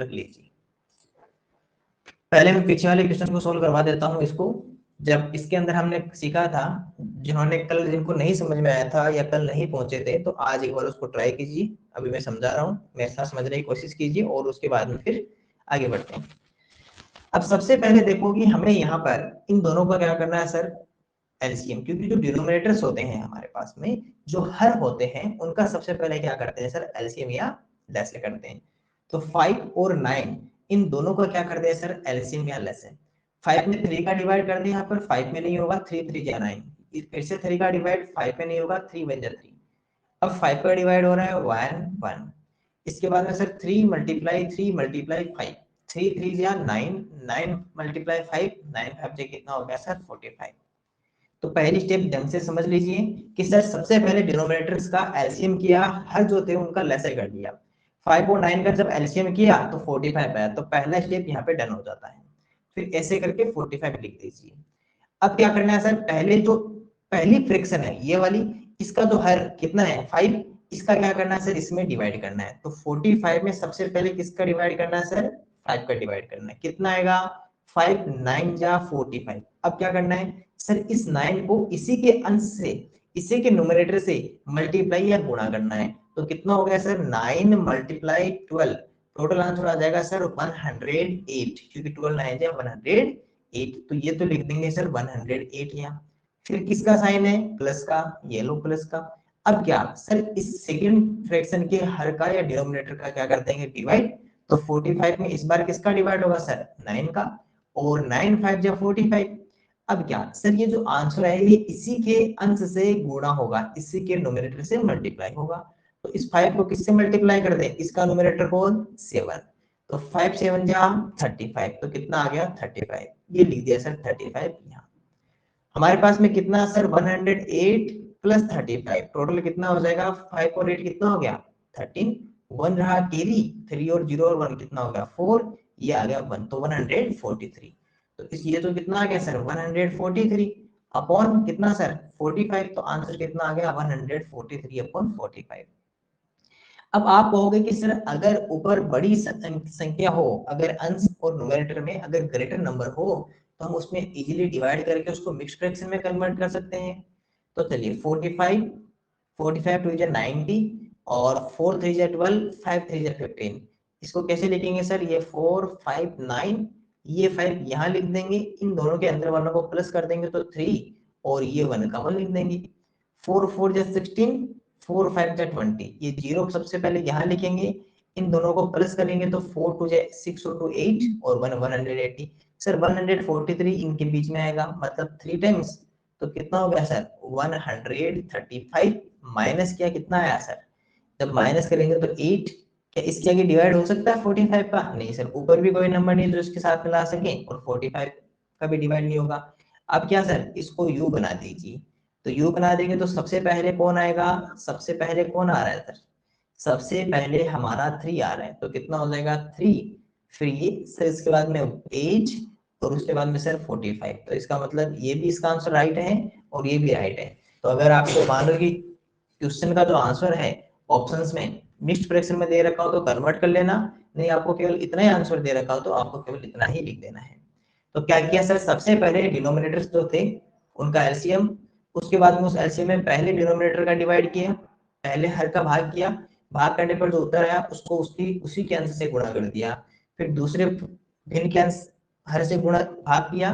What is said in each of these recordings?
रख लीजिए। पहले मैं पीछे वाले क्वेश्चन को सोल्व करवा देता हूँ इसको। जब इसके अंदर हमने सीखा था, जिन्होंने कल, जिनको नहीं समझ में आया था या कल नहीं पहुंचे थे, तो आज एक बार उसको ट्राई कीजिए। अभी मैं समझा रहा हूँ, मेरे साथ समझने की कोशिश कीजिए और उसके बाद में फिर आगे बढ़ते हैं। अब सबसे पहले देखो कि हमें यहाँ पर इन दोनों का क्या करना है सर, एलसीएम। क्योंकि जो डिनोमिनेटर्स होते हैं हमारे पास में, जो हर होते हैं, उनका सबसे पहले क्या करते हैं सर, एलसीएम या लेस करते हैं। तो 5 और 9 इन दोनों को क्या करते हैं सर, एलसीएम या लेस। 5 में 3 का डिवाइड कर दें, यहाँ पर 5 में नहीं होगा, 3 3 जा 9, फिर से 3 का डिवाइड 5 में नहीं होगा, 3 1 जा 3। अब 5 का डिवाइड हो रहा है 1 1। इसके बाद में सर 3 मल्टीप्लाई 3 मल्टीप्लाई 5, 3 3 जा 9, 9 मल्टीप्लाई 5, 9 5 जा कितना हो गया सर, 45। तो पहली स्टेप ढंग से समझ लीजिए कि सर सबसे पहले डिनोमिनेटर्स का एलसीएम किया, हर जो थे उनका लेसर कर दिया। 5 और 9 का जब एलसीएम किया तो 45 आया, तो पहला स्टेप यहाँ पे डन हो जाता है। फिर ऐसे करके 45 लिख दीजिए। अब क्या करना है सर, पहले जो पहली फ्रैक्शन है ये वाली, इसका जो हर कितना है 5, इसका क्या करना है सर, इसमें डिवाइड करना है। तो 45 में सबसे पहले किसका डिवाइड करना है सर, 5 का डिवाइड करना है। कितना आएगा, 5 9 जा 45। अब क्या करना है सर, इस 9 को इसी के अंश से, इसी के न्यूमरेटर से मल्टीप्लाई या गुणा करना है। तो कितना हो गया सर, 9 मल्टीप्लाई 12, टोटल आंसर आ जाएगा सर 108, क्योंकि 12 9 जा 108। तो ये तो लिख देंगे सर 108 यहाँ। फिर किसका साइन है, प्लस का, ये लो प्लस का। अब क्या सर, इस सेकंड फ्रैक्शन के हर का या डिनोमिनेटर का क्या कर देंगे, डिवाइड। तो 45 में इस बार किसका डिवाइड होगा सर, 9 का, और 9 5 जा 45। अब क्या सर, ये जो आंसर है ये इसी के अंश से गुणा होगा, इसी के न्यूमरेटर से मल्टीप्लाई होगा। तो इस 5 को किससे मल्टीप्लाई कर दे, इसका न्यूमरेटर कौन, 7। तो 5 7 जा 35, तो कितना आ गया 35। ये लिख दिया सर 35 यहाँ। हमारे पास में कितना सर, 108 प्लस 35, टोटल कितना हो जाएगा, 5 और 8 कितना हो गया 13, 1 रहा कैरी, 3 और 0 और 1 कितना हो गया 4, ये आ गया 1, तो 143। तो इस ये तो कितना आ गया सर 143 अपॉन कितना सर 45, तो आंसर कितना आ गया 143 अपॉन 45। अब आप कहोगे कि सर अगर ऊपर बड़ी संख्या हो, अगर अंश और न्यूमरेटर में अगर ग्रेटर नंबर हो, तो हम उसमें इजीली डिवाइड करके उसको मिक्स्ड फ्रैक्शन में कन्वर्ट कर सकते हैं। तो चलिए 45, 45 टू 90, और 4 3 12, 5 3 15। इसको कैसे लिखेंगे सर, ये 4 5 9, ये 5 यहाँ लिख देंगे, इन दोनों के अंदर वालों को प्लस कर देंगे तो 3, और ये 1 का 1 लिख देंगे। 4 4 जा 16, 4 5 जा 20, ये जीरो सबसे पहले यहाँ लिखेंगे, इन दोनों को प्लस करेंगे तो 4 2 जा 6 और 2 8, और 1 180। सर 143 इनके बीच में आएगा, मतलब 3 टाइम्स। तो कितना हो गया सर 135, माइनस किया कितना आया सर, जब माइनस करेंगे तो 8। क्या इसके आगे डिवाइड हो सकता है 45 का, नहीं सर, ऊपर भी कोई नंबर नहीं जो इसके साथ मिला सके, और 45 का भी डिवाइड नहीं होगा। अब क्या सर, इसको यू बना दीजिए। तो यू बना देंगे तो सबसे पहले कौन आएगा, सबसे पहले कौन आ रहा है सर, सबसे पहले हमारा 3 आ रहा है, तो कितना हो जाएगा 3। फिर ये सर इसके बाद में 8, और उसके बाद में सर 45। तो इसका मतलब ये भी इसका आंसर राइट है और ये भी राइट है। तो अगर आपको मान लो कि क्वेश्चन का जो आंसर है ऑप्शंस में मिक्स्ड फ्रैक्शन में दे रखा हो तो कन्वर्ट कर लेना, नहीं आपको केवल इतना ही आंसर दे रखा हो तो आपको केवल इतना ही लिख देना है। तो क्या किया सर, सबसे पहले डिनोमिनेटर्स जो थे उनका एलसीएम, उसके बाद में उस एलसीएम में पहले डिनोमिनेटर का डिवाइड किया, पहले हर का भाग किया, भाग करने पर जो उत्तर आया उसको उसकी उसी के अंश से गुणा कर दिया। फिर दूसरे भिन्न के अंश हर से गुणा भाग किया,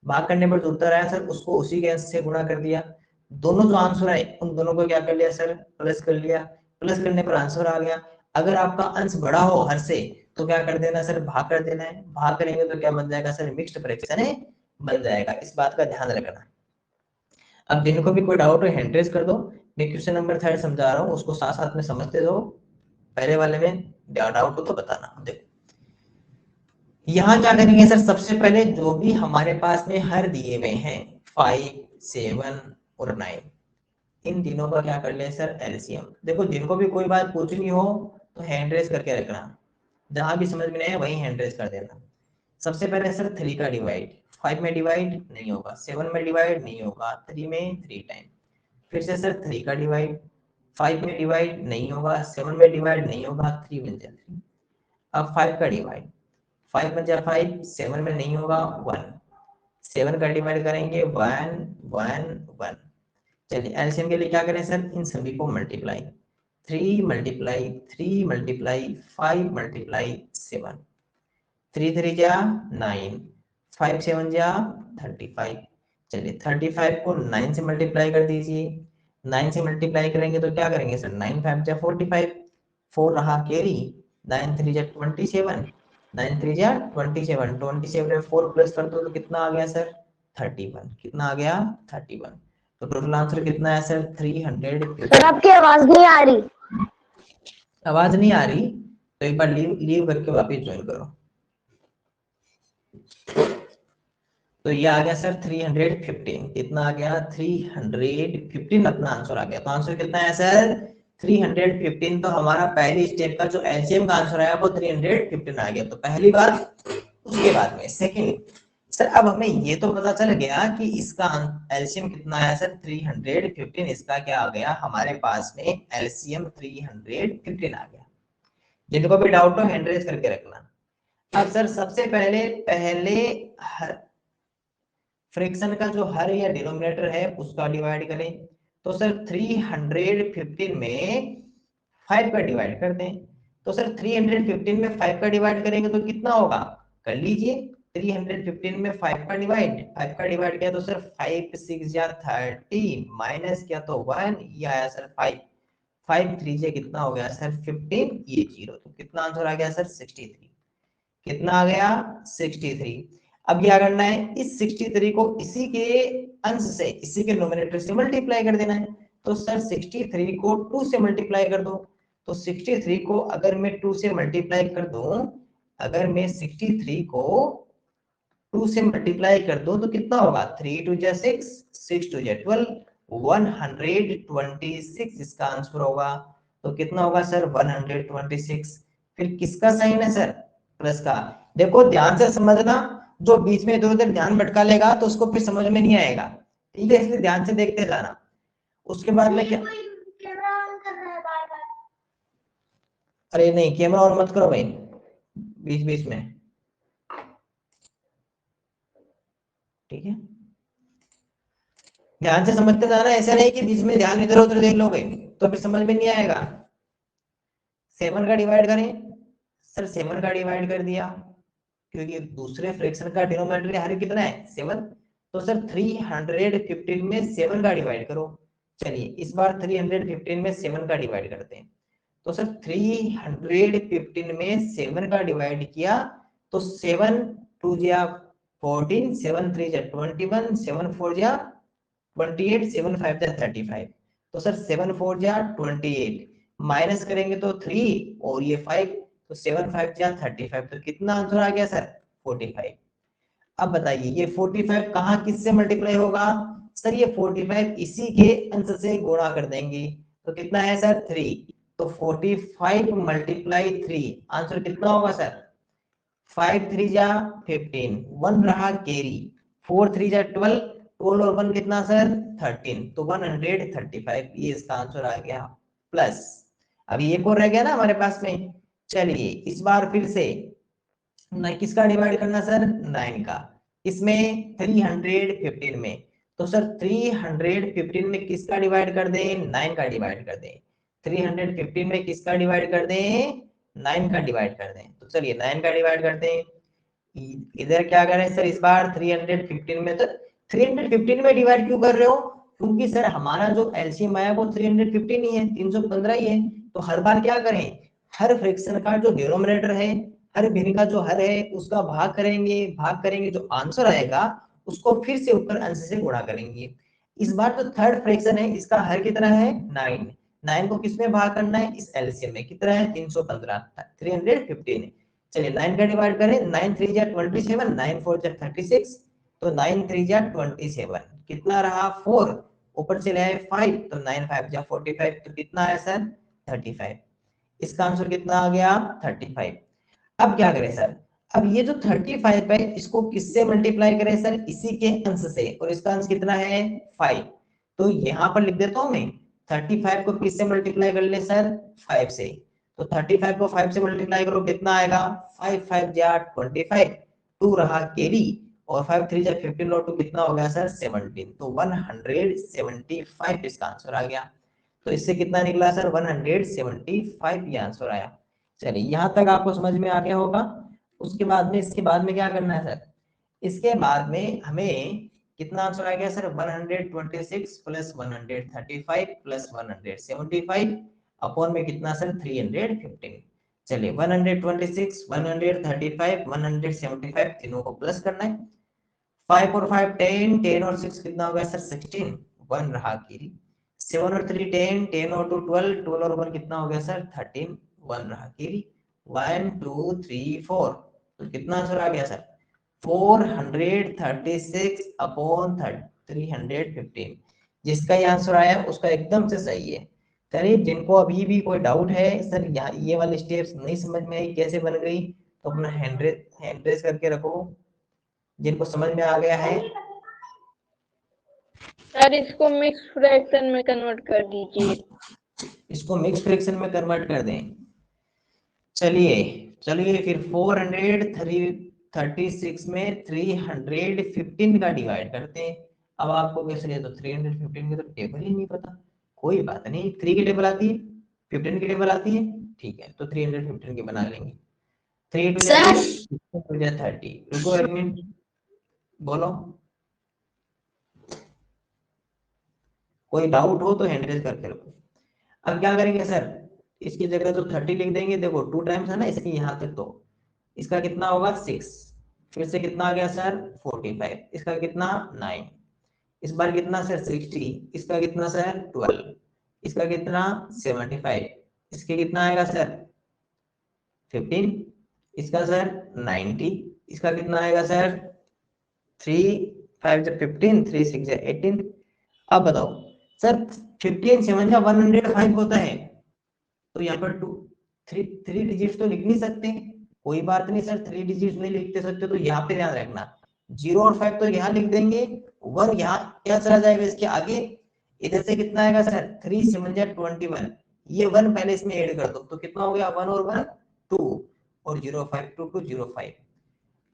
भाग करने पर जो उत्तर आया सर उसको उसी के अंश से गुणा कर दिया। दोनों जो आंसर आए उन दोनों को क्या कर लिया सर, प्लस कर लिया, प्लस करने पर आंसर आ गया। अगर आपका अंश बड़ा हो हर से तो क्या कर देना सर, भाग कर देना है, भाग करेंगे तो क्या बन जाएगा सर, मिक्स्ड फ्रैक्शन है बन जाएगा। इस बात का ध्यान रखना। अब जिनको भी कोई डाउट हो हैंड रेज कर दो, मैं क्वेश्चन नंबर 3 समझा रहा हूँ उसको साथ साथ में समझते दो, पहले वाले में डाउट हो तो बताना। देखो यहाँ क्या करेंगे सर, सबसे पहले जो भी हमारे पास में हर दिए हुए हैं 5 7 और 9, इन तीनों का क्या कर ले सर, एलसीएम। देखो जिनको भी कोई बात पूछनी हो तो हैंड रेज करके रखना, जहां भी समझ में नहीं है वहीं हैंड रेज कर देना। सबसे पहले सर 3 का डिवाइड, 5 में डिवाइड नहीं होगा, 7 में डिवाइड नहीं होगा, 3 में 3 टाइम। फिर से सर 3 का डिवाइड, 5 में डिवाइड नहीं होगा, 7 में डिवाइड नहीं होगा, 3 बन जाए 3। अब 5 का डिवाइड, 5 में जा 5, 7 में नहीं होगा 1, 7 का डिवाइड करेंगे 1 1 1। चलिए एलसीएम के लिए क्या करें सर, इन सभी को मल्टीप्लाई, 3 मल्टीप्लाई 3 मल्टीप्लाई 5 मल्टीप्लाई 7, 3 3 जा 9, 5 7 जा 35। चलिए 35 को 9 से मल्टीप्लाई कर दीजिए, 9 से मल्टीप्लाई करेंगे तो क्या करेंगे सर, 9 5 जा 45, 4 रहा कैरी, 9 3 जा 27, 9 3 जा 27, 27 में 4 प्लस कर दो तो कितना आ गया सर, 31। कितना आ गया, 31। तो टोटल आंसर कितना है सर, 300। सर आपकी आवाज नहीं आ रही। आवाज नहीं आ रही तो एक बार लीव करके वापस ज्वाइन करो। तो ये आ गया सर 315। कितना आ गया, 315 अपना आंसर आ गया। तो आंसर कितना है सर, 315। तो हमारा पहली स्टेप का जो एलसीएम का आंसर आया वो 315 आ गया। तो पहली बात, उसके बाद में सेकंड सर, अब हमें ये तो पता चल गया कि इसका एलसीएम कितना है सर, 315। इसका क्या आ गया हमारे पास में, एलसीएम 315 आ गया। जिनको भी डाउट हो हैंड रेज करके रखना। अब सर सबसे पहले हर फ्रैक्शन का जो हर या डिनोमिनेटर है उसका डिवाइड करें। तो सर 315 में 5 का डिवाइड कर दें। तो सर 315 में 5 का डिवाइड करेंगे तो कितना होगा, कर लीजिए। 315 में 5 का डिवाइड किया तो सर 5 6 या 30 माइनस किया तो 1, ये आया सर 5, 5 3 से कितना हो गया सर 15, ये 0। तो कितना आंसर आ गया सर 63। कितना आ गया 63। अब क्या करना है, इस 63 को इसी के अंश से, इसी के नोमिनेटर से मल्टीप्लाई कर देना है। तो सर 63 को 2 से मल्टीप्लाई कर दो। तो 63 को अगर मैं 2 से मल्टीप्लाई कर दूं, अगर मैं 63 को 2 से मल्टीप्लाई कर दूं तो कितना होगा, 3 2 जा 6, 6 2 जा 12, 126 इसका आंसर होगा। तो कितना होगा सर 126। फिर किसका साइन है सर, प्लस का। देखो ध्यान से समझना, जो बीच में इधर उधर ध्यान भटका लेगा तो उसको फिर समझ में नहीं आएगा, ठीक है, इसलिए ध्यान से देखते जाना। उसके बाद में क्या, अरे नहीं कैमरा ऑन मत करो भाई बीच बीच में, ठीक है, ध्यान से समझते जाना। ऐसा नहीं कि बीच में ध्यान इधर उधर देख लोगे तो फिर समझ में नहीं आएगा। 7 का डिवाइड करें सर, 7 का डिवाइड कर दिया क्योंकि दूसरे फ्रैक्शन का डिनोमिनेटर हर कितना है 7। तो सर 315 में 7 का डिवाइड करो। चलिए इस बार 315 में 7 का डिवाइड करते हैं। तो सर 315 में 7 का डिवाइड किया तो 7 2 जा 14, 7 3 जा 21, 7 4 जा 28, 7 5 जा 35। तो सर 7 4 जा 28, माइनस करेंगे तो 3 और ये 5, तो 7 5 जा 35। तो कितना आंसर आ गया सर 45। अब बताइए ये 45 कहाँ किससे मल्टीप्लाई होगा, सर ये 45 इसी के अंश से गुणा कर देंगे। तो कितना है सर 3। तो 45 मल्टीप्लाई 3, आंसर कितना होगा सर, 5 3 जा 15, 1 रहा कैरी, 4 3 जा 12, 12 और 1 कितना सर 13। तो 135 ये इसका आंसर आ गया। प्लस अभी एक और रह गया ना हमारे पास में। चलिए इस बार फिर से किसका डिवाइड करना सर, 9 का। इसमें 315 में। तो सर 315 में किसका डिवाइड कर दें, 9 का डिवाइड कर दें। 315 में किसका डिवाइड कर दें, 9 का डिवाइड कर दें। तो चलिए 9 का डिवाइड करते हैं। इधर क्या करें सर, इस बार 315 में, तो 315 में डिवाइड क्यों कर रहे हो, क्योंकि सर हमारा जो एलसीएम आया वो 315 ही है, 315 ही है। तो हर बार क्या करें, हर फ्रैक्शन का जो डिनोमिनेटर है, हर भिन्न का जो हर है उसका भाग करेंगे, जो आंसर आएगा उसको फिर से ऊपर अंश से गुणा करेंगे। इस बार जो थर्ड फ्रैक्शन है इसका हर कितना है 9, 9 को किसमें भाग करना है, इस एलसीएम में। कितना है 315, 315। चलिए 9 का डिवाइड करें, 9 3 जा 27, 9 4 जा 36, तो 9 3 जा 27, कितना रहा 4, ऊपर से ले आए 5, तो 9 5 जा 45, तो कितना आया सर 35। इसका आंसर कितना आ गया 35। अब क्या करें सर, अब ये जो 35 है इसको किससे मल्टीप्लाई करें सर, इसी के अंश से, और इसका अंश कितना है 5। तो यहां पर लिख देता हूं मैं 35 को किससे मल्टीप्लाई कर ले सर 5 से। तो 35 को 5 से मल्टीप्लाई करो, कितना आएगा? 5 5 जा 25, 2 रहा कैरी, और 5 3 जा 15 और 2 कितना हो गया सर? 17। तो 175 इसका आंसर आ गया। तो इससे कितना निकला सर? 175 ये आंसर आया। चलिए यहाँ तक आपको समझ में आ गया होगा। उसके बाद में, इसके बाद में क्या करना है सर? इसके बाद में हमें कितना आंसर आ गया सर? 126 प्लस 135 प्लस 175 अपॉन में कितना सर? 315। चलिए 126, 135, 175 तीनों को प्लस करना है। 5 और 5 10, 10 और 6 कितना हो गया सर? 16, 1 रहा गिरी। 7 और 3 10, 10 और 2 12, 12 और 1 कितना हो गया सर? 13, 1 रहा गिरी। 1 2 3 4, तो कितना आंसर आ गया सर? 436 अपॉन 315। जिसका ये आंसर आया उसका एकदम से सही है। चलिए जिनको अभी भी कोई डाउट है सर, यहाँ ये वाले स्टेप्स नहीं समझ में आई कैसे बन गई, तो अपना हैंड रेस करके रखो। जिनको समझ में आ गया है सर इसको मिक्स फ्रैक्शन में कन्वर्ट कर दीजिए। इसको मिक्स फ्रैक्शन में कन्वर्ट कर दें। चलिए चलिए फिर 436 में 315 का डिवाइड करते हैं। अब आपको कैसे है? तो 315 की तो टेबल ही नहीं पता। कोई बात नहीं, 3 की टेबल आती है, 15 की टेबल आती है, ठीक है, तो 315 की बना लेंगे। 3 टू जा 30, रुको एक मिनट, बोलो। कोई डाउट हो तो हैंड रेज करके रखो। अब क्या करेंगे सर? इसकी जगह तो 30 लिख देंगे। देखो 2 टाइम्स है ना इसकी यहाँ तक, तो इसका कितना होगा? 6। फिर से कितना आ गया सर? 45। इसका कितना? 9। इस बार कितना सर? 60। इसका कितना सर? 12। इसका कितना? 75। इसके कितना आएगा सर? 15। इसका सर 90। इसका कितना आएगा सर? 3 5 जब 15, 3 6 जब 18। अब बताओ सर, 15 7 जा 105 होता है, तो यहाँ पर 3 डिजिट तो लिख नहीं सकते। कोई बात नहीं सर, 3 डिजिट नहीं लिखते सकते तो यहाँ पे ध्यान रखना, 0 और 5 तो यहाँ लिख देंगे, 1 यहाँ क्या चला जाएगा इसके आगे। इधर से कितना आएगा सर? 3 7 जा 21, ये 1 पहले इसमें ऐड कर दो, तो कितना हो गया? 1 और 1 2, और 0 5 2 2 0 5।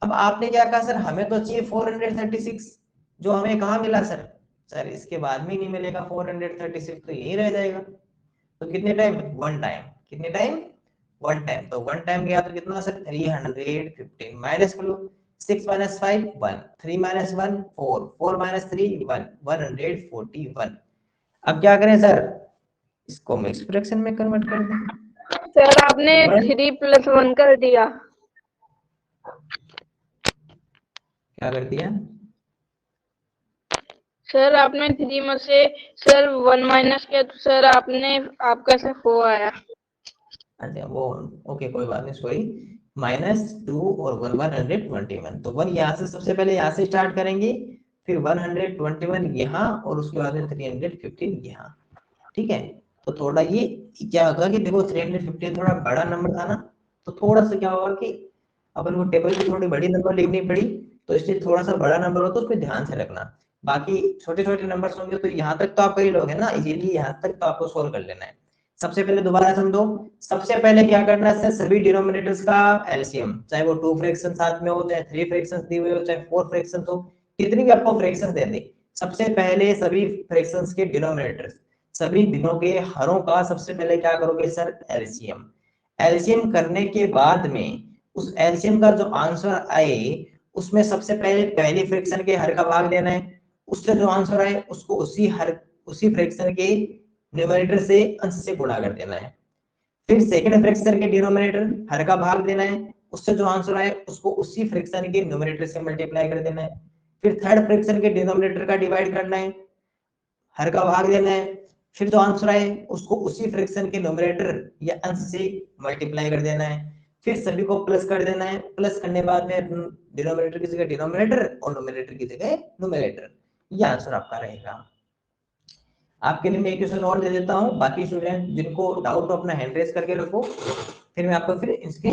अब आपने क्या कहा सर? हमें तो चाहिए 436, जो हमें कहाँ मिला सर? सर इसके बाद में नहीं मिलेगा 436, तो यही रह जाएगा। तो कितने टाइम? 1 टाइम। कितने टाइम? 1 टाइम। तो 1 टाइम गया तो कितना सर? 315 माइनस कर लो। 6 माइनस 5 1, 3 माइनस 1 4, 4 माइनस 3 1, 141। अब क्या करें सर? इसको मिक्स फ्रैक्शन में कन्वर्ट कर दें। सर आपने 3 + 1 कर दिया। क्या कर दिया सर आपने 3 में से सर 1 माइनस किया, तो सर आपका से 4 आया। अच्छा वो, ओके कोई बात नहीं, सॉरी। -2 और 1 121। तो 1 यहाँ से, सबसे पहले यहाँ से स्टार्ट करेंगे, फिर 121 यहाँ, और उसके बाद में 315 यहाँ। ठीक है। तो थोड़ा ये क्या होगा कि देखो 315 थोड़ा बड़ा नंबर था ना, तो थोड़ा सा क्या होगा कि अपन को टेबल की थोड़ी बड़ी नंबर लिखनी पड़ी, तो इसलिए थोड़ा सा बड़ा नंबर हो तो उस पर ध्यान से रखना। बाकी छोटे छोटे नंबर होंगे तो यहाँ तक तो आप कर ही लोगे ना इजीली, यहाँ तक तो आपको सोल्व कर लेना है। सबसे पहले दोबारा समझो, सबसे पहले क्या करना है, सभी डिनोमिनेटर्स का एलसीएम, चाहे वो 2 फ्रैक्शन साथ में हो, चाहे 3 फ्रैक्शंस दी हुए हो, चाहे 4 फ्रैक्शंस हो, कितनी भी आपको फ्रैक्शंस दे दे, सबसे पहले सभी फ्रैक्शंस के डिनोमिनेटर्स, सभी दिनों के हरों का सबसे पहले क्या करोगे सर? एलसीएम। एलसीएम करने के बाद में उस एलसीएम का जो आंसर आए, उसमें सबसे पहले पहली फ्रैक्शन के हर का भाग देना है, उससे जो आंसर आए उसको उसी फ्रैक्शन के न्यूमरेटर से अंश से गुणा कर देना है। फिर सेकंड फ्रैक्शन के डिनोमिनेटर हर का भाग देना है, उससे जो आंसर आए उसको उसी फ्रैक्शन के न्यूमरेटर से मल्टीप्लाई कर देना है। फिर थर्ड फ्रैक्शन के डिनोमिनेटर का डिवाइड करना है, हर का भाग देना है, फिर जो आंसर आए उसको उसी फ्रैक्शन के न्यूमरेटर या अंश से मल्टीप्लाई कर देना है। फिर सभी को प्लस कर देना है, प्लस करने बाद में डिनोमिनेटर की जगह डिनोमिनेटर और न्यूमरेटर की जगह न्यूमरेटर, ये आंसर आपका रहेगा। आपके लिए मैं एक क्वेश्चन और दे देता हूँ, बाकी स्टूडेंट जिनको डाउट हो अपना हैंड रेज करके रखो, फिर मैं आपको फिर इसके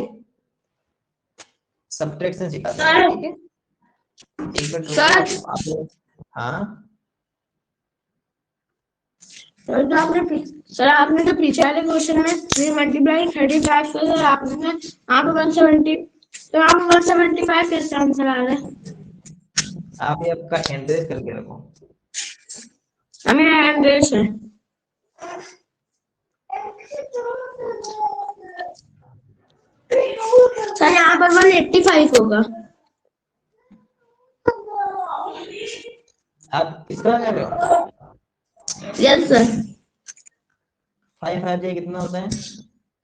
सब्ट्रैक्शन सिखाता हूँ, ठीक है? एक मिनट रुको आप। हाँ सर आपने तो पीछे वाले क्वेश्चन में 3 मल्टीप्लाई 35 का सर आपने यहाँ पे 170, तो यहाँ पे 175 कैसे आंसर आ रहा है? आप ये आपका हैंड रेस करके रखो। हमें हैंड रेस है। सर यहाँ पर 185 होगा। आप किसका कर रहे हो? Yes sir. 5 5 ये कितना होता है?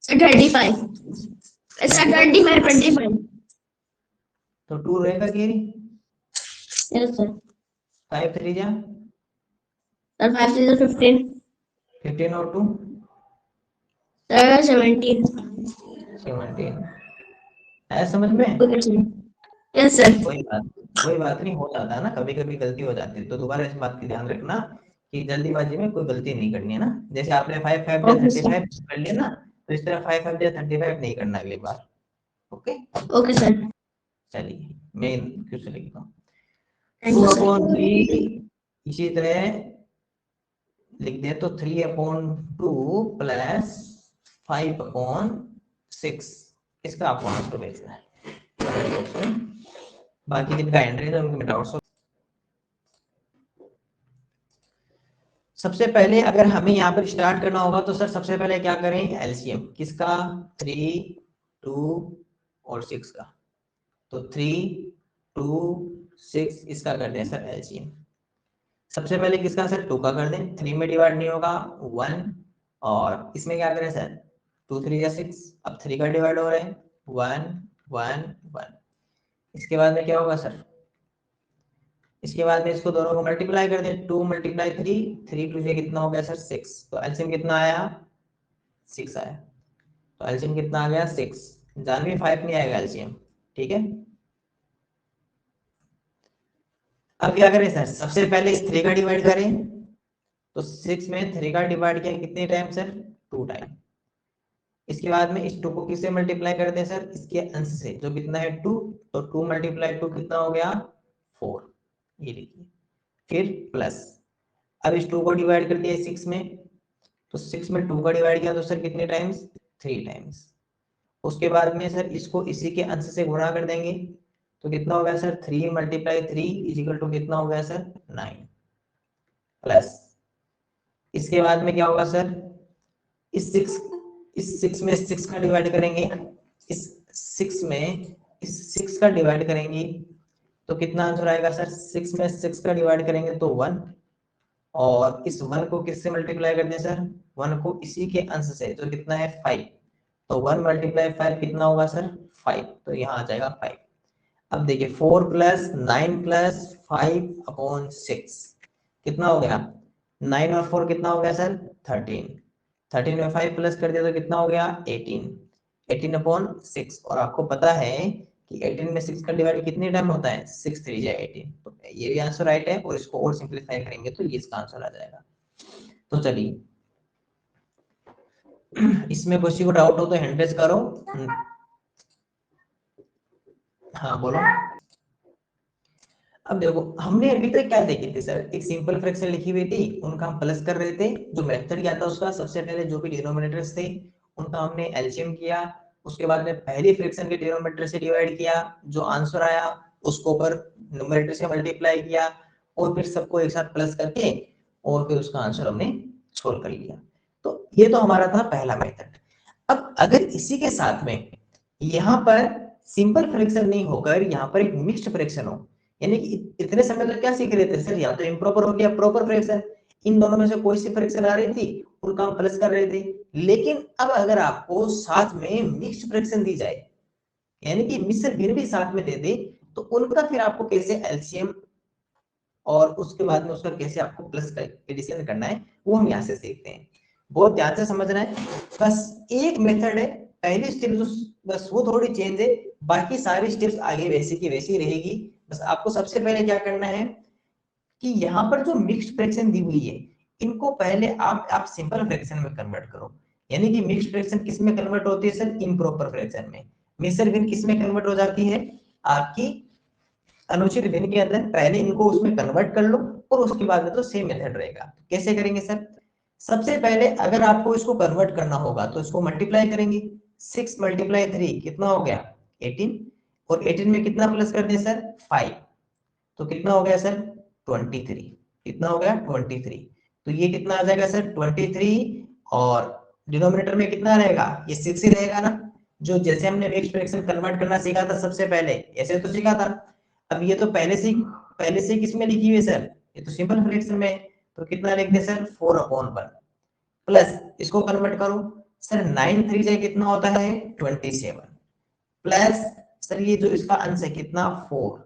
35। सर 25। तो 2 रहेगा कि? Yes sir. 5 3 जा सर 5 से 15। 15 और 2 सर 17। 17 है समझ में? Yes sir. कोई बात नहीं, हो जाता है ना, कभी कभी गलती हो जाती है, तो दोबारा इस बात की ध्यान रखना कि जल्दीबाजी में कोई गलती नहीं करनी है ना। जैसे आपने 5 5 35 कर लिया ना, तो इस तरह 5 5 35 नहीं करना अगली बार। Okay okay sir. चलिए मैं क्यों से लिखता हूँ 2/3, इसी तरह लिख दे तो 3/2 प्लस 5/6, इसका आपको आंसर भेजना है। बाकी जिनका एंट्री है उनके डाउट्स। सबसे पहले अगर हमें यहाँ पर स्टार्ट करना होगा तो सर सबसे पहले क्या करें? एलसीएम किसका? 3 2 और 6 का। तो 3 2 6 इसका कर दें सर एलसीएम। सबसे पहले किसका सर? 2 का कर दें, 3 में डिवाइड नहीं होगा 1, और इसमें क्या करें सर? 2 3 या 6, अब 3 का डिवाइड हो रहा है 1 1 1। इसके बाद में क्या होगा सर? इसके बाद में इसको दोनों को मल्टीप्लाई कर दें, 2 × 3 3 2 से कितना हो गया सर? 6। तो एलसीएम कितना आया? 6 आया। तो एलसीएम कितना आ गया? 6। जानवी 5 नहीं आएगा एलसीएम, ठीक है। अब क्या करें सर? सबसे पहले इस 3 का डिवाइड करें, तो 6 में 3 का डिवाइड किया कितने टाइम सर? 2 टाइम। इसके बाद में इस 2 को किससे मल्टीप्लाई कर दें सर? इसके अंश से, जो कितना है 2, तो 2 × 2 कितना हो गया? 4। ये लिखिए, फिर प्लस, अब इस 2 को डिवाइड कर दिया 6 में, तो 6 में 2 का डिवाइड किया तो सर कितने टाइम्स? 3 टाइम्स। उसके बाद में सर इसको इसी के अंश से गुणा कर देंगे, तो कितना हो गया सर? 3 × 3 = कितना हो गया सर? 9 प्लस, इसके बाद में क्या होगा सर? इस 6 में 6 का डिवाइड करेंगे, इस 6 में इस 6 का डिवाइड करेंगे तो कितना आंसर आएगा सर? 6 में 6 का डिवाइड करेंगे तो 1, और इस 1 को किससे मल्टीप्लाई कर दें सर? 1 को इसी के अंश से, जो कितना है 5, तो 1 × 5 कितना होगा सर? 5, तो यहाँ आ जाएगा 5। अब देखिए 4 + 9 + 5/6 कितना हो गया? 9 और 4 कितना हो गया सर? 13। 13 में 5 प्लस कर दिया तो कितना हो गया? 18। 18/6, और आपको पता है कि 18 में 6 का डिवाइड कितने टाइम होता है? 6 3 या 18। तो ये भी आंसर राइट है, और इसको और सिंपलीफाई करेंगे तो ये इसका आंसर आ जाएगा। तो चलिए, इसमें किसी को डाउट हो तो हैंड रेज करो। हाँ बोलो। अब देखो हमने अभी तक क्या देखी थी सर? एक सिंपल फ्रैक्शन लिखी हुई थी, उनका हम प्लस कर रहे थे। जो मेथड क्या था उसका? सबसे पहले जो भी डिनोमिनेटर्स थे उनका हमने एलसीएम किया, उसके बाद में पहली फ्रैक्शन के डिनोमिनेटर से डिवाइड किया, जो आंसर आया उसको ऊपर न्यूमरेटर से मल्टीप्लाई किया, और फिर सबको एक साथ प्लस करके और फिर उसका आंसर हमने सोल्व कर लिया। तो ये तो हमारा था पहला मेथड। अब अगर इसी के साथ में यहाँ पर सिंपल फ्रैक्शन नहीं होकर यहाँ पर एक मिक्स्ड फ्रैक्शन हो, यानी कि इतने समय तक क्या सीख रहे थे सर? या तो इम्प्रॉपर हो गया प्रॉपर फ्रैक्शन, इन दोनों में से कोई सी फ्रैक्शन आ रही थी उनका हम प्लस कर रहे थे। लेकिन अब अगर आपको साथ में मिक्स्ड फ्रैक्शन दी जाए, यानी कि मिश्र भिन्न भी साथ में दे दे, तो उनका फिर आपको कैसे एलसीएम और उसके बाद में उसका कैसे आपको प्लस एडिशन करना है, वो हम यहाँ से सीखते हैं। बहुत ध्यान से समझना है, बस एक मेथड है, पहली स्टेप बस वो थोड़ी चेंज है, बाकी सारी स्टेप्स आगे वैसी की वैसी रहेगी। बस आपको सबसे पहले क्या करना है कि यहाँ पर जो मिक्स्ड फ्रैक्शन दी हुई है, इनको पहले आप सिंपल फ्रैक्शन में कन्वर्ट करो। यानी कि मिक्स्ड फ्रैक्शन किस में कन्वर्ट होती है सर? इम्प्रॉपर फ्रैक्शन में। मिश्र भिन्न किस में कन्वर्ट हो जाती है? आपकी अनुचित भिन्न के अंदर। पहले इनको उसमें कन्वर्ट कर लो, और उसके बाद में तो सेम मेथड रहेगा। कैसे करेंगे सर? सबसे पहले अगर आपको इसको कन्वर्ट करना होगा तो इसको मल्टीप्लाई करेंगे। 6 मल्टीप्लाई 3 कितना हो गया 18, और 18 में कितना प्लस कर दिया सर 5, तो कितना हो गया सर 23, कितना हो गया 23। तो ये कितना आ जाएगा सर 23, और डिनोमिनेटर में कितना रहेगा ये 6 ही रहेगा ना, जो जैसे हमने मिक्स्ड फ्रैक्शन कन्वर्ट करना सीखा था सबसे पहले ऐसे तो सीखा था। अब ये तो पहले से किस में लिखी हुई है सर, ये तो सिंपल फ्रैक्शन में है, तो कितना लिख दे सर 4/1 प्लस इसको कन्वर्ट करो सर 9 3 से कितना होता है 27, प्लस सर ये जो इसका अंश है कितना 4,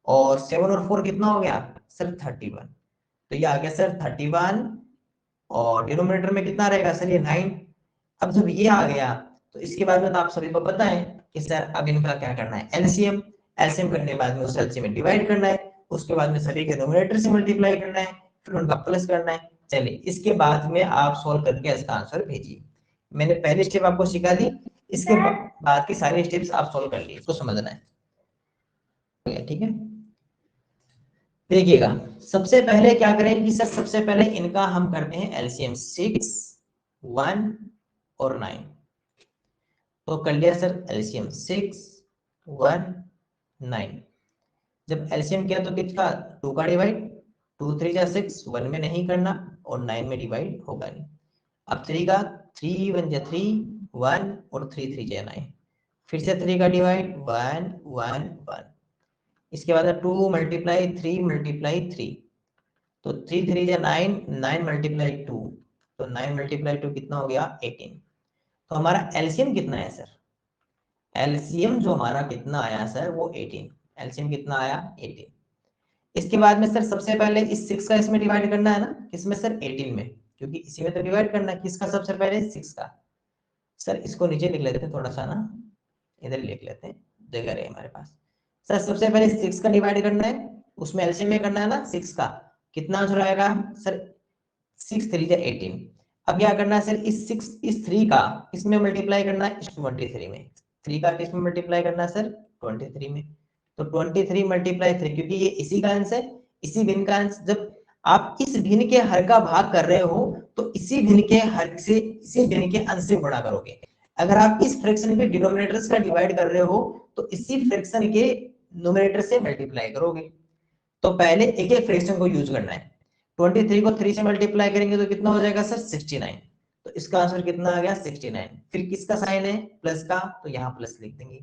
और 7 और 4 कितना हो गया सर 31, तो ये आ गया सर 31, और डिनोमिनेटर में कितना रहेगा सर ये 9। अब जब ये आ गया तो इसके बाद में तो आप सभी को पता है कि सर अब इनका क्या करना है एलसीएम, एलसीएम करने के बाद में उस एलसीएम में डिवाइड करना है, उसके बाद में सभी के डिनोमिनेटर से मल्टीप्लाई करना है, फिर उनका प्लस करना है। चलिए इसके बाद में आप सॉल्व करके इसका आंसर भेजिए। मैंने पहली स्टेप आपको सिखा दी, इसके बाद की सारी स्टेप्स आप सॉल्व कर लिए, इसको समझना है ठीक है। देखिएगा सबसे पहले क्या करें कि सर सबसे पहले इनका हम करते हैं एलसीएम 6 1 और 9, तो कर लिया सर एलसीएम 6 1 9। जब एलसीएम किया तो किसका 2 का डिवाइड, 2 3 जा 6, 1 में नहीं करना और 9 में डिवाइड होगा नहीं। अब 3 का 3 1 जा 3 1 और 3 3 जा 9, फिर से 3 का डिवाइड 1 1 1, इसके बाद 2 मल्टीप्लाई 3 मल्टीप्लाई 3, तो 3 3 जा 9 9 मल्टीप्लाई 2, तो 9 मल्टीप्लाई 2 कितना हो गया 18। तो हमारा एलसीएम कितना है सर, एलसीएम जो हमारा कितना आया सर वो 18, एलसीएम कितना आया 18। इसके बाद में सर सबसे पहले इस 6 का इसमें डिवाइड करना है ना, किसमें सर 18 में, क्योंकि इसी में तो डिवाइड करना है, किसका सबसे पहले 6 का। सर इसको नीचे लिख लेते हैं थोड़ा सा ना, इधर लिख लेते हैं जगह रहे हमारे पास। सर सबसे पहले 6 का डिवाइड करना है, उसमें एलसीएम में करना है ना 6 का, कितना आंसर आएगा सर 6 3 जा 18। अब क्या करना है सर इस 3 का इसमें मल्टीप्लाई करना है इस 23 में, 3 का किसमें मल्टीप्लाई करना है सर 23 में, तो 23 मल्टीप्लाई 3, क्योंकि ये इसी का अंश है, इसी भिन्न का अंश। जब आप इस भिन्न के हर का भाग कर रहे हो तो इसी भिन्न के हर से इसी भिन्न के अंश से गुणा करोगे। अगर आप इस फ्रैक्शन के डिनोमिनेटर्स का डिवाइड कर रहे हो तो इसी फ्रैक्शन के न्यूमरेटर से मल्टीप्लाई करोगे। तो पहले एक एक फ्रैक्शन को यूज करना है। 23 को 3 से मल्टीप्लाई करेंगे तो कितना हो जाएगा सर 69, तो इसका आंसर कितना आ गया 69। फिर किसका साइन है प्लस का, तो यहाँ प्लस लिख देंगे।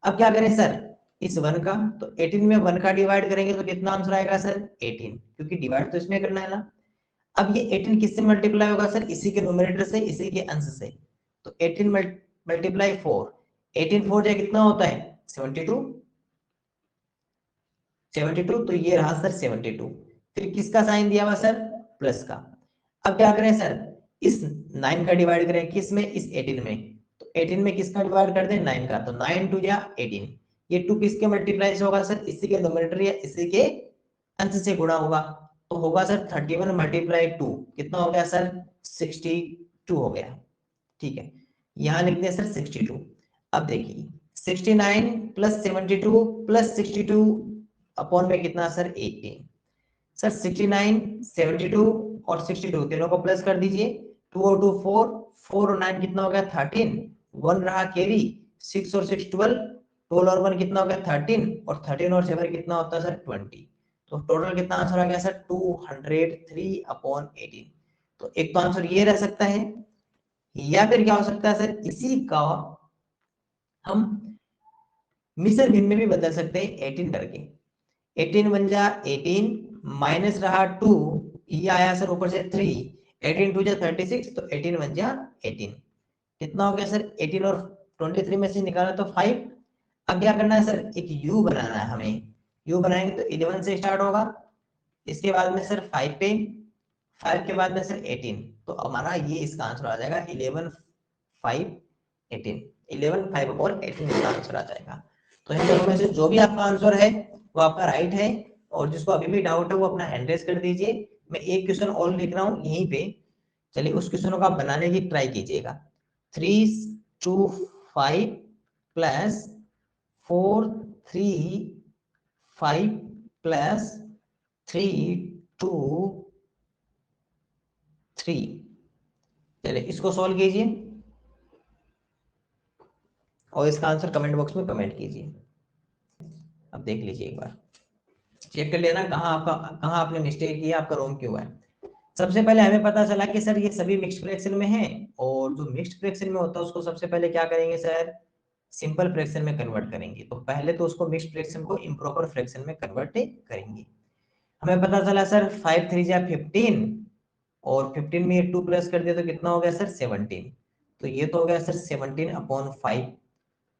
अब क्या करें सर इस 1 का, तो 18 में 1 का डिवाइड करेंगे तो कितना आंसर आएगा सर 18, क्योंकि डिवाइड तो इसमें करना है ना। अब ये 18 किससे मल्टीप्लाई होगा सर, इसी के न्यूमरेटर से इसी के अंश से, तो 18 मल्टीप्लाई 4, 18 4 जाए कितना होता है 72, 72, तो ये रहा सर 72। फिर किसका साइन दिया हुआ सर प्लस का। अब क्या करें सर इस 9 का डिवाइड करें किस में इस 18 में, तो 18 में किसका डिवाइड कर दें 9 का, तो 9 2 या 18, ये 2 किसके मल्टीप्लाई से होगा सर इसी के न्यूमरेटर या इसी के अंश से गुणा होगा, तो होगा सर 31 मल्टीप्लाई 2 कितना हो गया सर 62 हो गया। ठीक है यहाँ लिख दिया सर 62। अब देखिए 69 प्लस 72 प्लस 62 अपॉन में कितना सर 18, सर 69 72 और 62 तीनों को प्लस कर दीजिए, 2 और 2 4, 4 और 9 कितना हो गया 13, 1 रहा कैरी, 6 और 6 12, 12 और 1 कितना हो गया 13, और 13 और 7 कितना होता है सर 20, तो टोटल कितना आंसर आ गया सर 203 अपॉन 18। तो एक तो आंसर ये रह सकता है, या फिर क्या हो सकता है सर इसी का हम मिश्र भिन्न में भी बदल सकते हैं 18 करके, 18 बन जा 18 माइनस रहा 2, ये आया सर ऊपर से 3, 18 2 जा 36, तो 18 बन जा 18, कितना हो गया सर 18 और 23 में से निकाला तो 5। अब क्या करना है सर एक u बनाना है हमें, u बनाएंगे तो 11 से स्टार्ट होगा, इसके बाद में सर 5 पे, 5 के बाद में सर 18, तो हमारा ये इसका आंसर आ जाएगा 11 5 18, 11 5 और 18 इसका आंसर आ जाएगा। तो इन दोनों में से जो भी आपका आंसर है वो आपका राइट है, और जिसको अभी भी डाउट है वो अपना हैंड रेज कर दीजिए। मैं एक क्वेश्चन और लिख रहा हूँ यहीं पे, चलिए उस क्वेश्चन को आप बनाने की ट्राई कीजिएगा। 3 2 5 प्लस 4 3 5 प्लस 3 2 3, चलिए इसको सॉल्व कीजिए और इसका आंसर कमेंट बॉक्स में कमेंट कीजिए। अब देख लीजिए एक बार, चेक कर लेना कहाँ आपने मिस्टेक किया, आपका रोंग क्यों है। सबसे पहले हमें पता चला कि सर ये सभी मिक्स्ड फ्रैक्शन में है, और जो मिक्स्ड फ्रैक्शन में होता है उसको सबसे पहले क्या करेंगे सर, सिंपल फ्रैक्शन में कन्वर्ट करेंगे। तो पहले तो उसको मिक्स्ड फ्रैक्शन को इम्प्रॉपर फ्रैक्शन में कन्वर्ट करेंगे। हमें पता चला सर 5 3 जा 15, और 15 में ये 2 प्लस कर दिया तो कितना हो गया सर 17। तो ये तो हो गया सर 17/5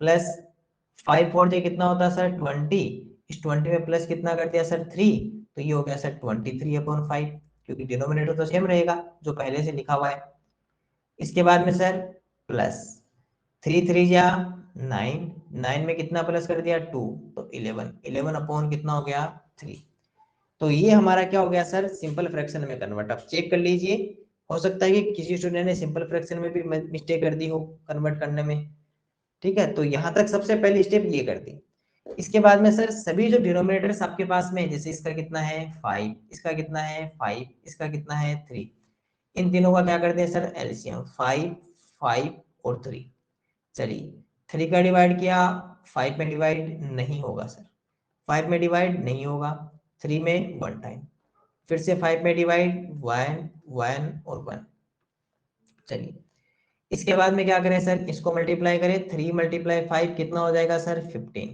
प्लस 5 4 जे कितना होता है सर 20, इस 20 में प्लस कितना कर दिया सर 3, तो ये हो गया सर 23/5, क्योंकि डिनोमिनेटर तो सेम रहेगा जो पहले से लिखा हुआ है। इसके बाद में सर प्लस 3 3 जा 9, 9 में कितना प्लस कर दिया 2, तो 11, 11 अपॉन कितना हो गया 3। तो ये हमारा क्या हो गया सर सिंपल फ्रैक्शन में कन्वर्ट। अब चेक कर लीजिए, हो सकता है कि किसी स्टूडेंट ने सिंपल फ्रैक्शन में भी मिस्टेक कर दी हो कन्वर्ट करने में। ठीक है, तो यहाँ तक सबसे पहली स्टेप ये कर दी। इसके बाद में सर सभी जो डिनोमिनेटर्स आपके पास में, जैसे इसका कितना है 5, इसका कितना है 5, इसका कितना है 3, इन तीनों का क्या करते हैं सर एलसीएम, 5 5 और 3। चलिए 3 का डिवाइड किया, 5 में डिवाइड नहीं होगा सर, 5 में डिवाइड नहीं होगा, 3 में 1 टाइम, फिर से 5 में डिवाइड 1 1 और 1। चलिए इसके बाद में क्या करें सर, इसको मल्टीप्लाई करें, 3 × 5 कितना हो जाएगा सर 15।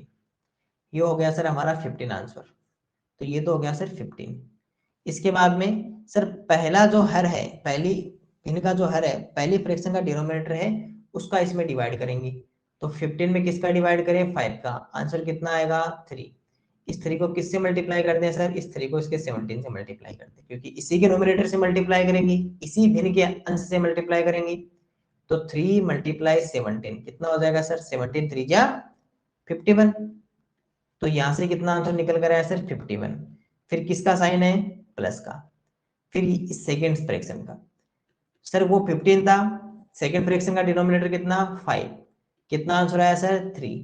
ये हो गया सर हमारा 15 आंसर। तो ये तो हो गया सर 15। इसके बाद में सर पहला जो हर है, पहली इनका जो हर है, पहली फ्रैक्शन का डिनोमिनेटर है उसका इसमें डिवाइड करेंगे। तो 15 में किसका डिवाइड करें 5 का, आंसर कितना आएगा 3। इस 3 को किससे मल्टीप्लाई कर दें सर, इस 3 को इसके 17 से मल्टीप्लाई कर दें, क्योंकि इसी के नोमिनेटर से मल्टीप्लाई करेंगे, इसी भिन्न के अंश से मल्टीप्लाई करेंगे। तो 3 × 17 कितना हो जाएगा सर 17 3 जा 51। तो यहां से कितना आंसर निकल कर आया सर 51। फिर किसका साइन है प्लस का, फिर इस सेकेंड फ्रैक्शन का, सर वो 15 था, सेकेंड फ्रैक्शन का डिनोमिनेटर कितना 5, कितना आंसर आया सर 3।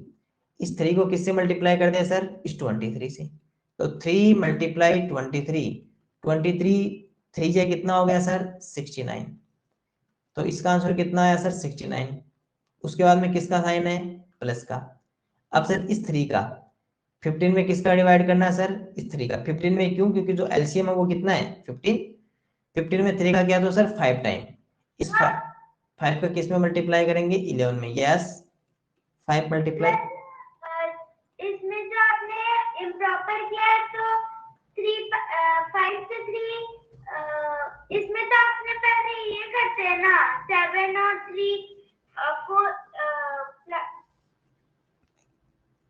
इस 3 को किससे मल्टीप्लाई कर दिया सर, इस 23 से। तो 3 × 23, 23 3 जा कितना हो गया सर 69। तो इसका आंसर कितना आया सर 69। उसके बाद में किसका साइन है प्लस का। अब सर इस 3 का 15 में किसका डिवाइड करना है सर, इस 3 का। 15 में क्यों, क्योंकि जो एलसीएम है वो कितना है 15। 15 में 3 का किया तो सर 5 टाइम, इस 5 का किस में मल्टीप्लाई करेंगे 11 में, यस 5 मल्टीप्लाई। इसमें जो आपने इम्प्रॉपर किया है तो 5 से 3, इसमें तो आपने पहले ये करते हैं ना 7 और 3 को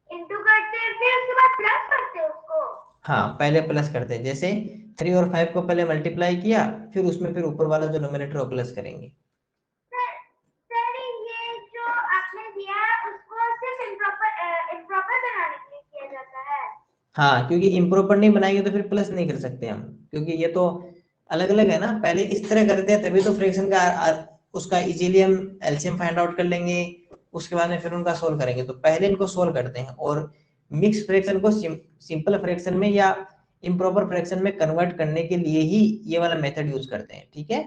इंटू करते हैं, फिर उसके बाद प्लस करते हैं उसको। हाँ पहले प्लस करते हैं, जैसे 3 और 5 को पहले मल्टीप्लाई किया, फिर उसमें फिर ऊपर वाला जो नोमिनेटर वो प्लस करेंगे। सर ये जो आपने दिया है उसको सिर्फ इम्प्रॉपर बनाने के लिए किया जाता है। हाँ क्योंकि इम्प्रॉपर नहीं बनाएंगे तो फिर प्लस नहीं कर सकते हम, क्योंकि ये तो अलग अलग है ना। पहले इस तरह करते हैं तभी तो फ्रैक्शन का उसका इजीली हम एलसीएम फाइंड आउट कर लेंगे, उसके बाद में फिर उनका सोल्व करेंगे। तो पहले इनको सोल्व करते हैं, और मिक्स फ्रैक्शन को सिंपल फ्रैक्शन में या इम्प्रॉपर फ्रैक्शन में कन्वर्ट करने के लिए ही ये वाला मेथड यूज करते हैं। ठीक है,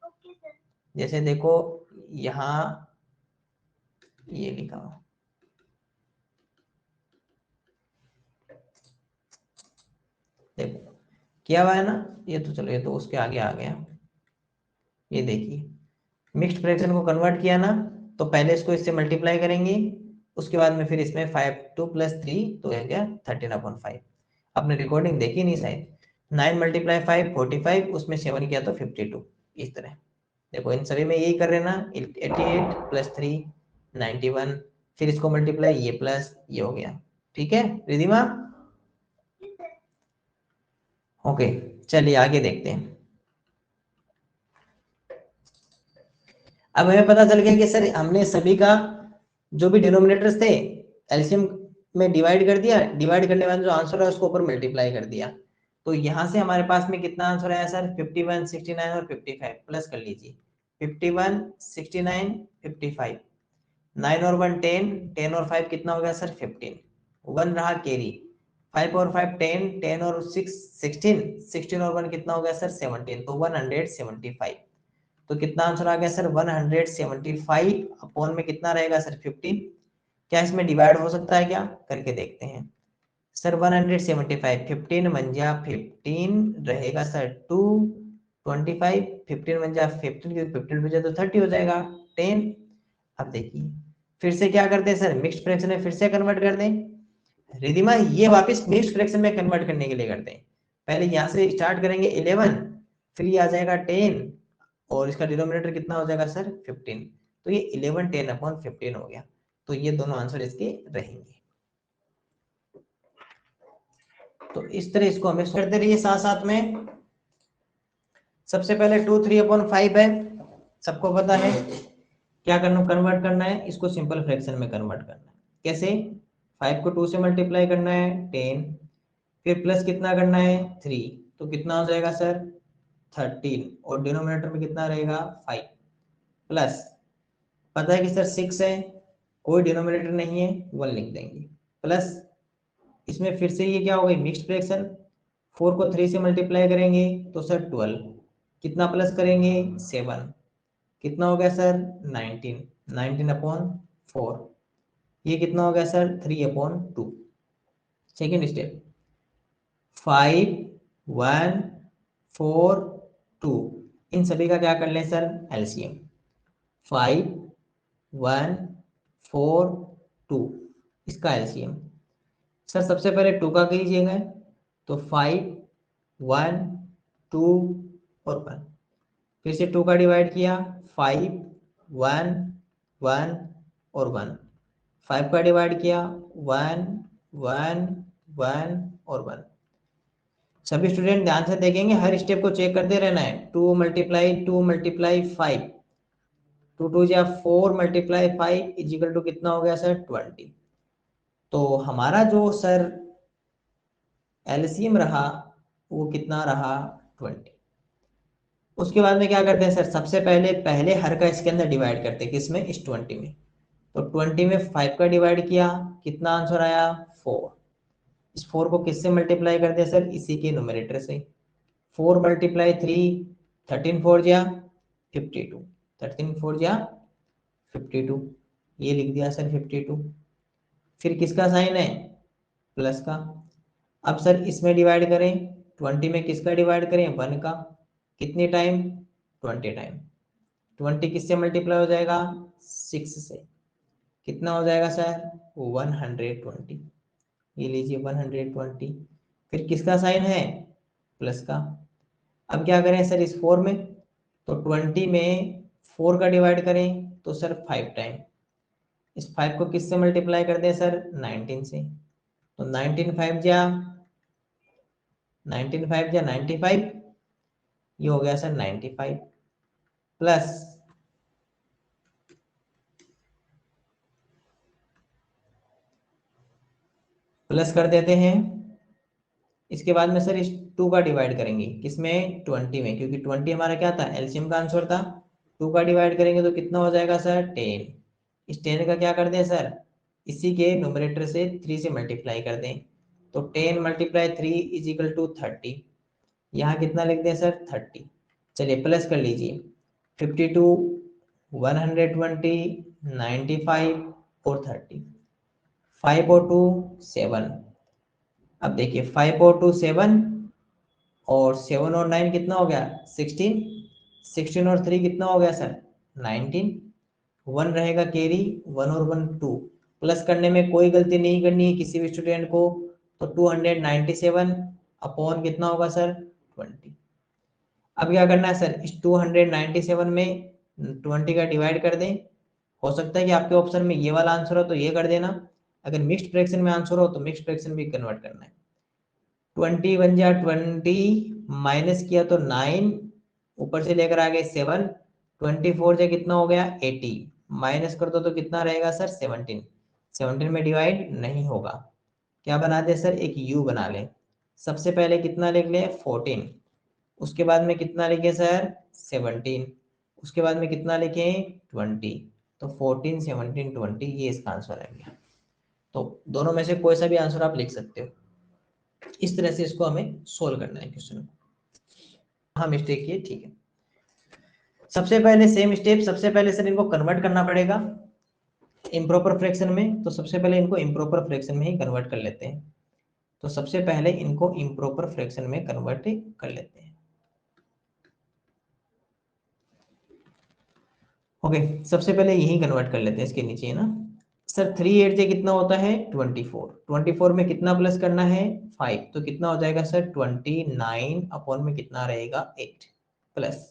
ओके सर। जैसे देखो यहाँ ये लिखा हो, देखो किया हुआ है ना, ये तो चलो ये तो उसके आगे आ गया। ये देखिए मिक्स्ड फ्रैक्शन को कन्वर्ट किया ना, तो पहले इसको इससे मल्टीप्लाई करेंगे, उसके बाद में फिर इसमें 5 2 + 3 तो है क्या 13/5। आपने रिकॉर्डिंग देखी नहीं शायद। 9 × 5 45, उसमें 7 किया तो 52। इस तरह देखो इन सभी में यही कर रहे हैं ना, 88 + 3 91, फिर इसको मल्टीप्लाई ये प्लस ये हो गया। ठीक है रिधिमा, ओके चलिए आगे देखते हैं। अब हमें पता चल गया कि सर हमने सभी का जो भी डिनोमिनेटर्स थे एलसीएम में डिवाइड कर दिया, डिवाइड करने के बाद जो आंसर है उसको ऊपर मल्टीप्लाई कर दिया। तो यहाँ से हमारे पास में कितना आंसर आया सर 51 69 और 55, प्लस कर लीजिए 51 69 55, 9 और 1 10, 10 और 5 कितना हो गया सर 15, 1 रहा कैरी, 5 और 5 10, 10 और 6 16, 16 और 1 कितना हो गया सर 17, तो 175। तो कितना आंसर आ गया सर 175 अपॉन में कितना रहेगा सर 15। क्या इसमें डिवाइड हो सकता है क्या, करके देखते हैं सर। 175 15 मंजा 15 रहेगा सर 225, 15 मंजा 15 क्योंकि 15 बजे तो 30 हो जाएगा 10। अब देखिए फिर से क्या करते हैं सर, मिक्स्ड फ्रैक्शन में फिर से कन्वर्ट कर दें। रिधिमा ये वापस मिक्स्ड फ्रैक्शन में कन्वर्ट करने के लिए करते हैं। पहले यहाँ से स्टार्ट करेंगे 11, फिर ये आ जाएगा 10 और इसका डिनोमिनेटर कितना हो जाएगा सर 15। तो ये 11 10 अपॉन 15 हो गया। तो ये दोनों आंसर इसके रहेंगे। तो इस तरह इसको हमें करते रहिए साथ साथ में। सबसे पहले 2 3 अपॉन 5 है, सबको पता है क्या करना, कन्वर्ट करना है इसको सिंपल फ्रैक्शन में कन्वर्ट करना है। कैसे, 5 को 2 से मल्टीप्लाई करना है 10, फिर प्लस कितना करना है 3, तो कितना हो जाएगा सर 13 और डिनोमिनेटर में कितना रहेगा 5, प्लस पता है कि सर 6 है, कोई डिनोमिनेटर नहीं है 1 लिख देंगे, प्लस इसमें फिर से ये क्या हो गई मिक्स्ड फ्रैक्शन, 4 को 3 से मल्टीप्लाई करेंगे तो सर 12, कितना प्लस करेंगे 7, कितना हो गया सर 19, 19 अपॉन 4, ये कितना हो गया सर 3 अपॉन 2। सेकेंड स्टेप 5 1 4 2, इन सभी का क्या कर लें सर एलसीएम। 5 1 4 2 इसका एलसीएम सर सबसे पहले 2 का कीजिएगा तो 5 1 2 और 1, फिर से 2 का डिवाइड किया 5 1 1 और 1, 5 का डिवाइड किया 1 1 1 और 1। सभी स्टूडेंट ध्यान से देखेंगे, हर स्टेप को चेक करते रहना है। 2 मल्टीप्लाई 5, 2 2 जा 4 मल्टीप्लाई 5 इजिकल टू कितना हो गया सर 20। तो हमारा जो सर एलसीएम रहा वो कितना रहा 20। उसके बाद में क्या करते हैं सर, सबसे पहले हर का इसके अंदर डिवाइड करते हैं, किसमें इस 20 में। तो 20 में 5 का डिवाइड किया, कितना आंसर आया 4। इस 4 को किससे मल्टीप्लाई करते हैं सर, इसी के न्यूमरेटर से। 4 मल्टीप्लाई 3, 13 4 जा 52, 13 4 जा 52, ये लिख दिया सर 52। फिर किसका साइन है प्लस का। अब सर इसमें डिवाइड करें, 20 में किसका डिवाइड करें 1 का, कितने टाइम 20 टाइम। 20 किससे मल्टीप्लाई हो जाएगा 6 से, कितना हो जाएगा सर 120, ये लीजिए 120। फिर किसका साइन है प्लस का। अब क्या करें सर इस 4 में, तो 20 में 4 का डिवाइड करें तो सर 5 टाइम। इस 5 को किससे मल्टीप्लाई कर दें सर 19 से, तो 19 5 जा 95, ये हो गया सर 95, प्लस कर देते हैं। इसके बाद में सर इस 2 का डिवाइड करेंगे किसमें 20 में, क्योंकि 20 हमारा क्या था एलसीएम का आंसर था। 2 का डिवाइड करेंगे तो कितना हो जाएगा सर 10। इस 10 का क्या कर दें सर, इसी के न्यूमरेटर से 3 से मल्टीप्लाई कर दें, तो 10 मल्टीप्लाई 3 इज इक्वल टू 30। यहाँ कितना लिख दें सर 30। चलिए प्लस कर लीजिए 52 120 95 और 30, 5 और 2 7। अब देखिए 5 और 2 7 और 7 और 9 कितना हो गया 16, 16 और 3 कितना हो गया सर 19, 1 रहेगा कैरी 1 और 1 2, प्लस करने में कोई गलती नहीं करनी है किसी भी स्टूडेंट को। तो 297 अपॉन कितना होगा सर 20। अब क्या करना है सर, इस 297 में 20 का डिवाइड कर दें। हो सकता है कि आपके ऑप्शन में ये वाला आंसर हो तो ये कर देना, अगर मिक्स्ड फ्रैक्शन में आंसर हो तो मिक्स्ड फ्रैक्शन भी कन्वर्ट करना है। 20 बन जा 20, माइनस किया तो 9, ऊपर से लेकर आ गए 7, 24 से कितना हो गया 80, माइनस कर दो तो कितना रहेगा सर 17, 17 में डिवाइड नहीं होगा। क्या बना दे सर, एक u बना ले। सबसे पहले कितना लिख ले 14, उसके बाद में कितना लिखे सर 17, उसके बाद में कितना लिखे 20, तो 14 17 20 ये इसका आंसर आ गया। तो दोनों में से कोई सा भी आंसर आप लिख सकते हो। इस तरह से इसको हमें सोल्व करना है क्वेश्चन को। हाँ मिस्टेक किए ठीक है। सबसे पहले सेम स्टेप, सबसे पहले सर इनको कन्वर्ट करना पड़ेगा इम्प्रॉपर फ्रैक्शन में। तो सबसे पहले इनको इम्प्रॉपर फ्रैक्शन में ही कन्वर्ट कर लेते हैं। तो सबसे पहले इनको इम्प्रॉपर फ्रैक्शन में कन्वर्ट कर लेते हैं। ओके, सबसे पहले यही कन्वर्ट कर लेते हैं, इसके नीचे है ना सर। 3 8 से कितना होता है 24, 24 में कितना प्लस करना है 5, तो कितना हो जाएगा सर 29 अपॉन में कितना रहेगा 8 प्लस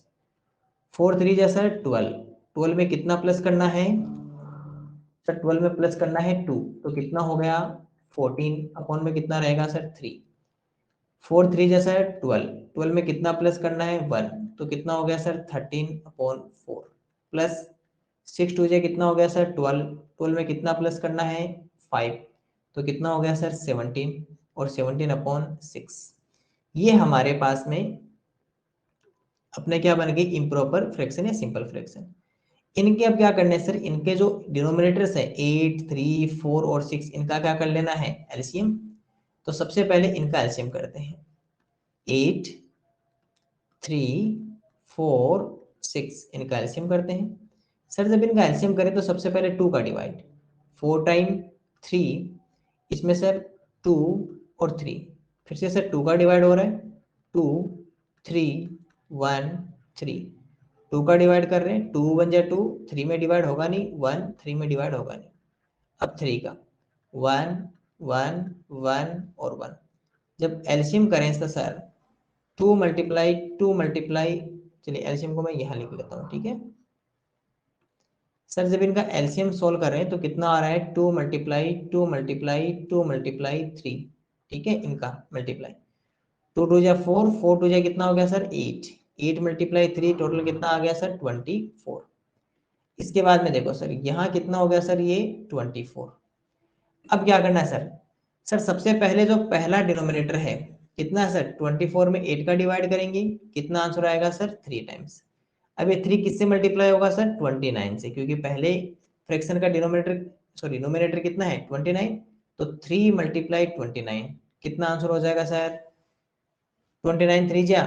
4 3 जैसा 12, 12 में कितना प्लस करना है सर, 12 में प्लस करना है 2, तो कितना हो गया 14 अपॉन में कितना रहेगा सर 3, 4 3 जैसा 12, 12 में कितना प्लस करना है 1, तो कितना हो गया सर 13 अपॉन 4 प्लस 6 2 जे कितना हो गया सर 12, 12 में कितना प्लस करना है 5, तो कितना हो गया सर 17 और 17 अपॉन 6। ये हमारे पास में अपने क्या बन गई इम्प्रॉपर फ्रैक्शन या सिंपल फ्रैक्शन। इनके अब क्या करने सर, इनके जो डिनोमिनेटर्स है 8 3 4 और 6, इनका क्या कर लेना है एलसीएम। तो सबसे पहले इनका एलसीएम करते हैं, 8 3 4 6 इनका एलसीएम करते हैं। सर जब इनका एलसीएम करें तो सबसे पहले 2 का डिवाइड, 4 टाइम 3, इसमें सर 2 और 3, फिर से सर 2 का डिवाइड हो रहा है, 2 3 1 3, 2 का डिवाइड कर रहे हैं, 2 1 जा 2, 3 में डिवाइड होगा नहीं, 1 3 में डिवाइड होगा नहीं। अब 3 का 1 1 1 और 1, जब एलसीएम करें तो सर 2 मल्टीप्लाई 2 मल्टीप्लाई, चलिए एलसीएम को मैं यहाँ लिख लेता हूँ, ठीक है सर। जब इनका एलसीएम सोल्व कर रहे हैं तो कितना आ रहा है 2 मल्टीप्लाई 2 मल्टीप्लाई 2 मल्टीप्लाई 3, ठीक है इनका मल्टीप्लाई, 2 2 जा 4, 4 2 जा कितना हो गया सर 8, 8 मल्टीप्लाई 3, टोटल कितना आ गया सर 24। इसके बाद में देखो सर यहाँ कितना हो गया सर ये 24। अब क्या करना है सर, सर सबसे पहले जो पहला डिनोमिनेटर है कितना है सर 24 में 8 का डिवाइड करेंगे, कितना आंसर आएगा सर 3 टाइम्स। अब ये 3 किससे मल्टीप्लाई होगा सर 29 से, क्योंकि पहले फ्रैक्शन का डिनोमिनेटर सॉरी नोमिनेटर कितना है 29, तो 3 मल्टीप्लाई 29 कितना आंसर हो जाएगा सर 29 3 जा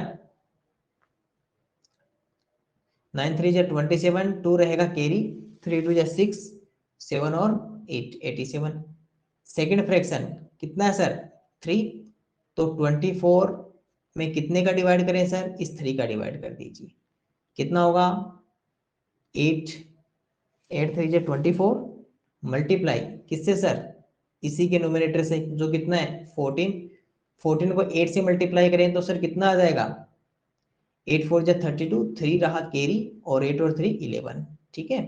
9 3 जा 27, 2 रहेगा कैरी, 3 2 जा 6, 7 और 8 87। सेकेंड फ्रैक्शन कितना है सर 3, तो 24 में कितने का डिवाइड करें सर, इस 3 का डिवाइड कर दीजिए, कितना होगा 8 8 3 जा 24 मल्टीप्लाई किससे सर, इसी के नोमिनेटर से जो कितना है 14, 14 को 8 से मल्टीप्लाई करें तो सर कितना आ जाएगा 8 4 जा 32, 3 रहा कैरी और 8 और 3 11, ठीक है।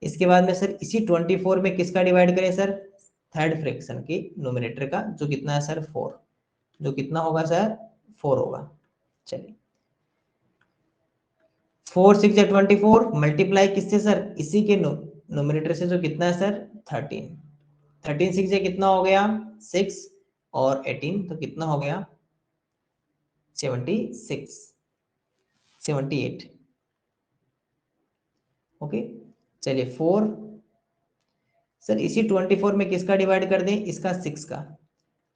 इसके बाद में सर इसी 24 में किसका डिवाइड करें सर, थर्ड फ्रैक्शन के नोमिनेटर का, जो कितना है सर 4, जो कितना होगा सर 4 होगा। चलिए 4 6 या 24 मल्टीप्लाई किससे सर, इसी के नोमिनेटर से, जो कितना है सर 13, 13 6 या कितना हो गया 6 और 18, तो कितना हो गया 76 78। ओके चलिए 4 सर इसी 24 में किसका डिवाइड कर दें, इसका 6 का,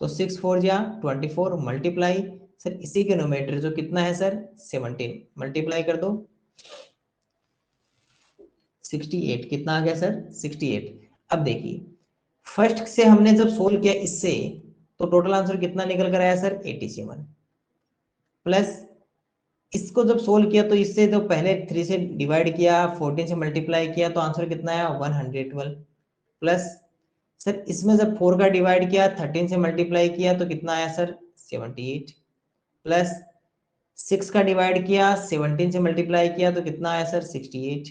तो 6 4 जा 24 मल्टीप्लाई सर इसी के नोमिनेटर जो कितना है सर 17 मल्टीप्लाई कर दो 68, कितना आ गया सर 68। अब देखिए फर्स्ट से हमने जब सोल्व किया इससे, तो टोटल आंसर कितना निकल कर आया सर 87, प्लस इसको जब सोल्व किया तो इससे जो पहले 3 से डिवाइड किया 14 से मल्टीप्लाई किया तो आंसर कितना आया 112, प्लस सर इसमें जब 4 का डिवाइड किया 13 से मल्टीप्लाई किया तो कितना आया सर 78, प्लस 6 का डिवाइड किया 17 से मल्टीप्लाई किया तो कितना आया सर 68।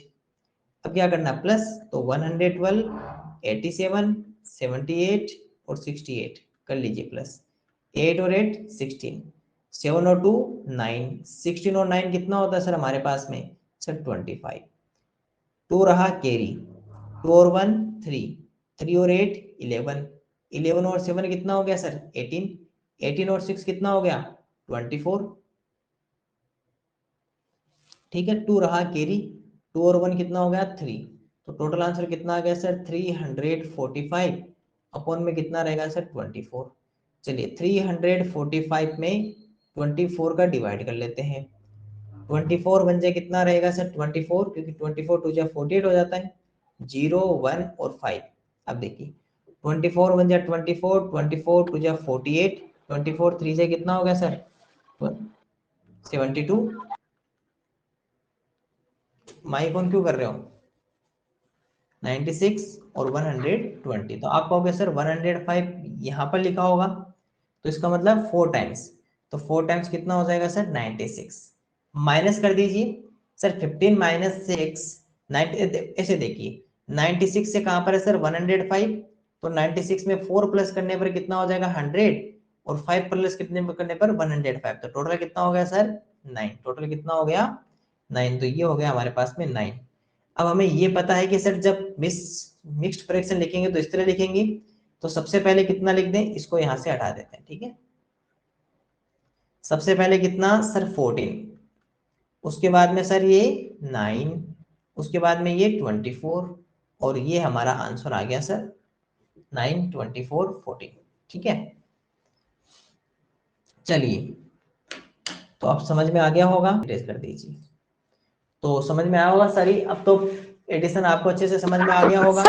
अब क्या करना प्लस, तो 112 87 78 और 68 कर लीजिए प्लस, 8 और 8 16, 7 और 2 9, 16 और 9 कितना होता है सर हमारे पास में सर 25, 2 रहा कैरी, 2 और 1 3, 3 और 8 11, 11 और 7 कितना हो गया सर 18, 18 और 6 कितना हो गया 24, ठीक है 2 रहा कैरी, 2 और 1 कितना हो गया 3, तो टोटल आंसर कितना आ गया सर 345 अपॉन में कितना रहेगा सर 24। चलिए 345 में 24 का डिवाइड कर लेते हैं, 24 बन जाए कितना रहेगा सर 24, क्योंकि 24 टू जा 48 हो जाता है, 0 1 और 5। अब देखिए 24 बन जाए 24, 24 टू जा 48, 24 3 से कितना हो गया सर 72। माइक ऑन क्यों कर रहे हो? 96 और 120। तो आप कहोगे सर 105 यहाँ पर लिखा होगा, तो इसका मतलब 4 टाइम्स, तो 4 टाइम्स कितना हो जाएगा सर 96। माइनस कर दीजिए सर 15 माइनस 6 90, ऐसे देखिए 96 से कहां पर है सर 105, तो 96 में 4 प्लस करने पर कितना हो जाएगा 100, और 5 प्लस कितने करने पर 105, तो टोटल कितना हो गया सर 9। टोटल कितना हो गया 9, तो ये हो गया हमारे पास में 9। अब हमें ये पता है कि सर जब मिक्स्ड फ्रैक्शन लिखेंगे तो इस तरह लिखेंगे, तो सबसे पहले कितना लिख दें, इसको यहां से हटा देते हैं, ठीक है। सबसे पहले कितना सर 14, उसके बाद में सर ये 9, उसके बाद में ये 24, और ये हमारा आंसर आ गया सर 9 24 14, ठीक है। चलिए, तो अब समझ में आ गया होगा, टेस्ट कर दीजिए। तो समझ में आया होगा सारी, अब तो एडिशन आपको अच्छे से समझ में आ गया होगा।